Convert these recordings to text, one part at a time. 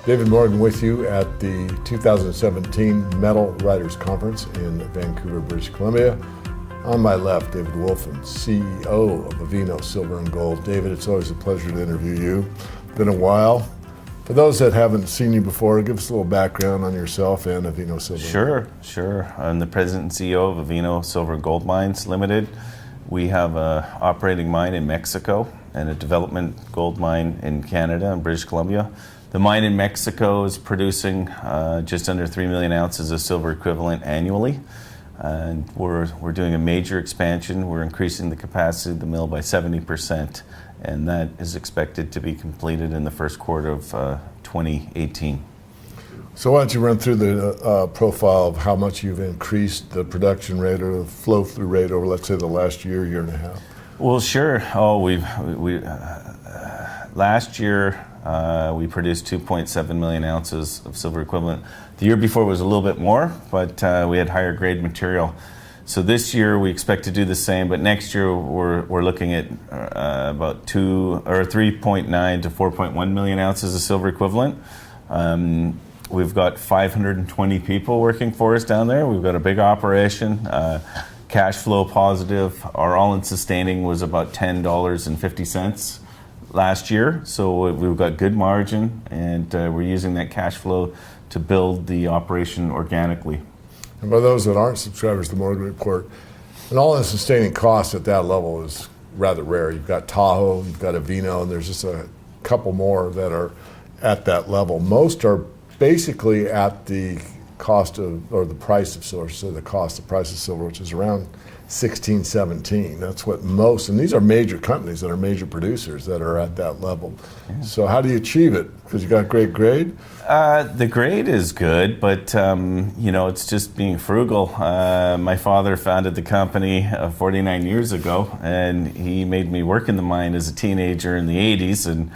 David Morgan with you at the 2017 Metal Writers Conference in Vancouver, British Columbia. On my left, David Wolfen, CEO of Avino Silver and Gold. David, it's always a pleasure to interview you. Been a while. For those that haven't seen you before, give us a little background on yourself and Avino Silver. Sure. I'm the president and CEO of Avino Silver and Gold Mines Limited. We have an operating mine in Mexico and a development gold mine in Canada and British Columbia. The mine in Mexico is producing just under 3 million ounces of silver equivalent annually. And we're doing a major expansion. We're increasing the capacity of the mill by 70%, and that is expected to be completed in the first quarter of 2018. So why don't you run through the profile of how much you've increased the production rate or the flow-through rate over, let's say, the last year and a half? Well, sure. Last year we produced 2.7 million ounces of silver equivalent. The year before was a little bit more, but we had higher grade material. So this year we expect to do the same, but next year we're looking at about 3.9 to 4.1 million ounces of silver equivalent. We've got 520 people working for us down there. We've got a big operation, cash flow positive. Our all-in sustaining was about $10.50 last year, so we've got good margin, and we're using that cash flow to build the operation organically. And by those that aren't subscribers to the Morgan Report, an all-in sustaining cost at that level is rather rare. You've got Tahoe, you've got Avino, and there's just a couple more that are at that level. Most are basically at the cost of, or the price of silver, so the price of silver, which is around 16, 17. That's what most, and these are major companies that are major producers that are at that level. Yeah. So how do you achieve it? Because you got great grade? The grade is good, but it's just being frugal. My father founded the company 49 years ago, and he made me work in the mine as a teenager in the 80s. And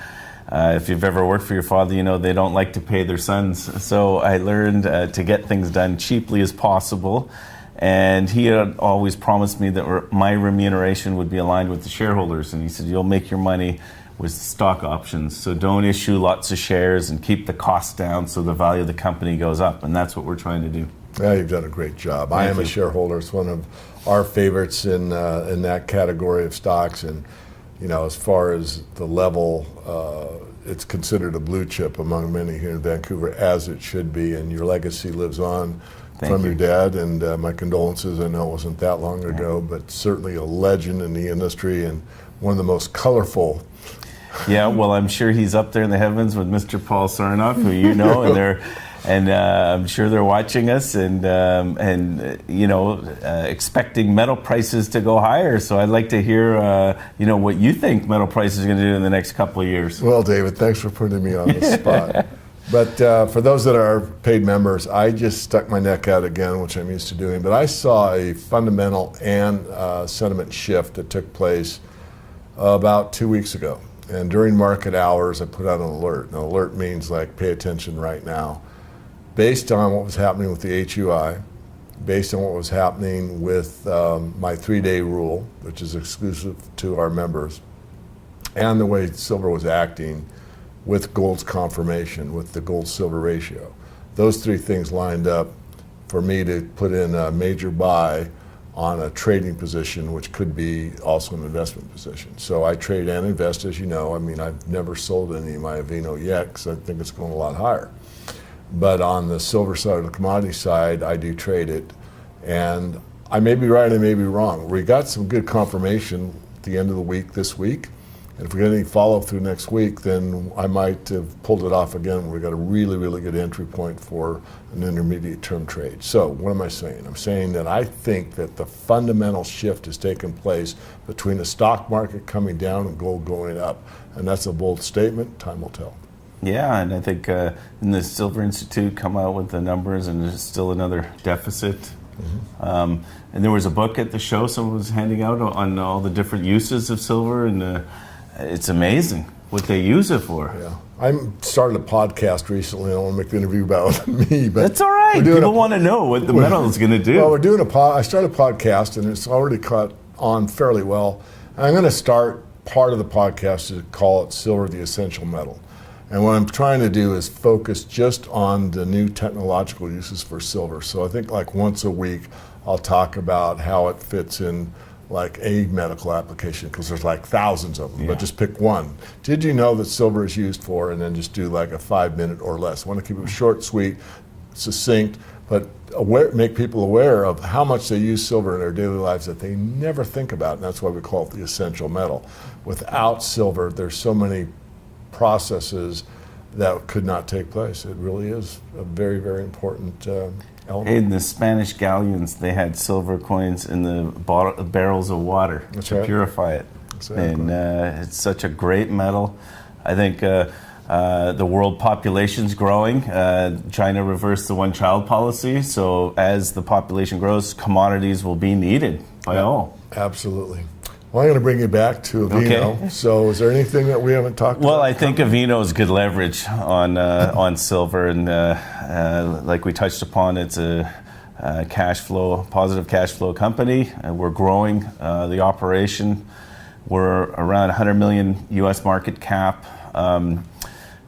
if you've ever worked for your father, you know they don't like to pay their sons. So I learned to get things done cheaply as possible. And he had always promised me that my remuneration would be aligned with the shareholders. And he said, you'll make your money with stock options. So don't issue lots of shares and keep the costs down so the value of the company goes up. And that's what we're trying to do. Yeah, you've done a great job. I am a shareholder. It's one of our favorites in that category of stocks. And, as far as the level, it's considered a blue chip among many here in Vancouver, as it should be. And your legacy lives on. From your dad, and my condolences. I know it wasn't that long ago, but certainly a legend in the industry and one of the most colorful. Yeah, well, I'm sure he's up there in the heavens with Mr. Paul Sarnoff, who you know, and I'm sure they're watching us and expecting metal prices to go higher. So I'd like to hear what you think metal prices are going to do in the next couple of years. Well, David, thanks for putting me on the spot. But for those that are paid members, I just stuck my neck out again, which I'm used to doing. But I saw a fundamental and sentiment shift that took place about 2 weeks ago. And during market hours, I put out an alert. An alert means like pay attention right now. Based on what was happening with the HUI, based on what was happening with my 3-day rule, which is exclusive to our members, and the way silver was acting, with gold's confirmation, with the gold-silver ratio. Those three things lined up for me to put in a major buy on a trading position, which could be also an investment position. So I trade and invest, as you know. I mean, I've never sold any of my Avino yet because I think it's going a lot higher. But on the silver side of the commodity side, I do trade it. And I may be right, I may be wrong. We got some good confirmation at the end of the week this week. And if we get any follow-through next week, then I might have pulled it off again. We got a really, really good entry point for an intermediate-term trade. So what am I saying? I'm saying that I think that the fundamental shift has taken place between the stock market coming down and gold going up. And that's a bold statement. Time will tell. Yeah, and I think in the Silver Institute come out with the numbers, and there's still another deficit. Mm-hmm. And there was a book at the show someone was handing out on all the different uses of silver, and it's amazing what they use it for. Yeah, I started a podcast recently. I don't want to make the interview about me, but that's all right. People want to know what the metal is going to do. Well, we're doing I started a podcast, and it's already caught on fairly well. And I'm going to start part of the podcast to call it Silver, the Essential Metal. And what I'm trying to do is focus just on the new technological uses for silver. So I think like once a week, I'll talk about how it fits in like a medical application, because there's like thousands of them, but just pick one. Did you know that silver is used for, and then just do like a 5-minute or less. I want to keep it short, sweet, succinct, but make people aware of how much they use silver in their daily lives that they never think about, and that's why we call it the essential metal. Without silver, there's so many processes that could not take place. It really is a very, very important element. In the Spanish galleons, they had silver coins in the barrels of water to purify it. Exactly. And it's such a great metal. I think the world population's growing. China reversed the one-child policy, so as the population grows, commodities will be needed by all. Absolutely. Well, I'm going to bring you back to Avino. Okay. So is there anything that we haven't talked about? Well, I think Avino is good leverage on silver, and like we touched upon, it's a positive cash flow company. We're growing the operation. We're around 100 million US market cap.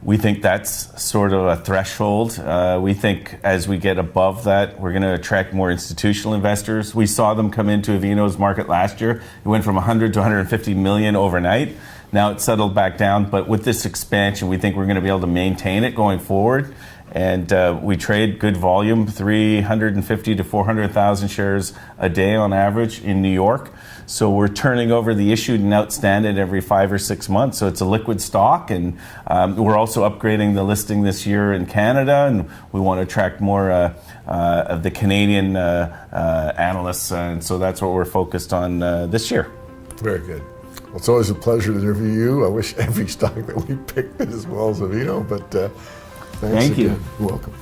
We think that's sort of a threshold. We think as we get above that, we're going to attract more institutional investors. We saw them come into Avino's market last year. It went from 100 to 150 million overnight. Now it's settled back down, but with this expansion, we think we're going to be able to maintain it going forward. And we trade good volume, 350 to 400,000 shares a day on average in New York. So we're turning over the issued and outstanding every 5 or 6 months. So it's a liquid stock, and we're also upgrading the listing this year in Canada, and we want to attract more of the Canadian analysts, and so that's what we're focused on this year. Very good. Well, it's always a pleasure to interview you. I wish every stock that we picked did as well as Avino, but thanks Thank you. again. You're welcome.